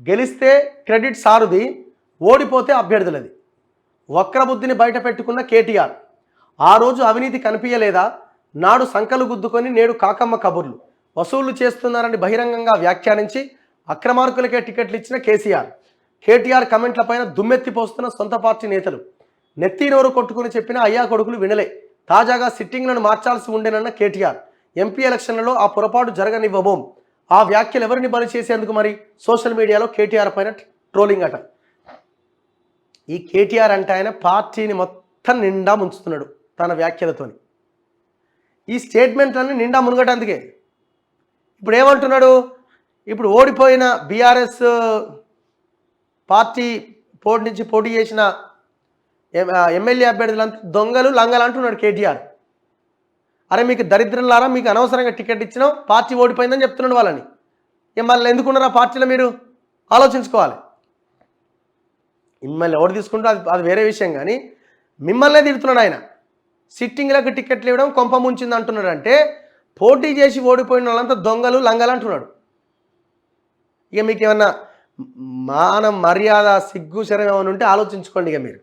గెలిస్తే క్రెడిట్ సారుది, ఓడిపోతే అభ్యర్థులది. వక్రబుద్ధిని బయట పెట్టుకున్న కేటీఆర్ ఆ రోజు అవినీతి కనిపించలేదా, నాడు సంకలు గుద్దుకొని నేడు కాకమ్మ కబుర్లు వసూళ్లు చేస్తున్నారని బహిరంగంగా వ్యాఖ్యానించి అక్రమార్కులకే టికెట్లు ఇచ్చిన కేటీఆర్ కమెంట్లపైన దుమ్మెత్తిపోస్తున్న సొంత పార్టీ నేతలు. నెత్తి నోరు కొట్టుకుని చెప్పిన అయ్యా కొడుకులు వినలే. తాజాగా సిట్టింగ్లను మార్చాల్సి ఉండేనన్న కేటీఆర్ ఎంపీ ఎలక్షన్లలో ఆ పొరపాటు జరగనివ్వబోం. ఆ వ్యాఖ్యలు ఎవరిని బలి చేసేందుకు? మరి సోషల్ మీడియాలో కేటీఆర్ పైన ట్రోలింగ్ అట. ఈ కేటీఆర్ అంటే ఆయన పార్టీని మొత్తం నిండా ముంచుతున్నాడు తన వ్యాఖ్యలతోని. ఈ స్టేట్మెంట్లన్నీ నిండా మునగటానికే. ఇప్పుడు ఏమంటున్నాడు? ఇప్పుడు ఓడిపోయిన బీఆర్ఎస్ పార్టీ నుంచి పోటీ చేసిన ఎమ్మెల్యే అభ్యర్థులంతా దొంగలు లంగలు అంటున్నాడు కేటీఆర్. అరే మీకు దరిద్రంలారా, మీకు అనవసరంగా టికెట్ ఇచ్చినాం, పార్టీ ఓడిపోయిందని చెప్తున్నాడు వాళ్ళని. మళ్ళీ ఎందుకున్నారా పార్టీలో? మీరు ఆలోచించుకోవాలి. మిమ్మల్ని ఎవరు తీసుకుంటారో అది వేరే విషయం, కానీ మిమ్మల్నే తిడుతున్నాడు ఆయన. సిట్టింగ్లకు టికెట్లు ఇవ్వడం కొంప ముంచింది అంటున్నాడు. అంటే పోటీ చేసి ఓడిపోయిన వాళ్ళంతా దొంగలు లంగలు అంటున్నాడు. ఇక మీకు ఏమన్నా మానం, మర్యాద, సిగ్గు, శరం ఏమైనా ఉంటే ఆలోచించుకోండి ఇక మీరు.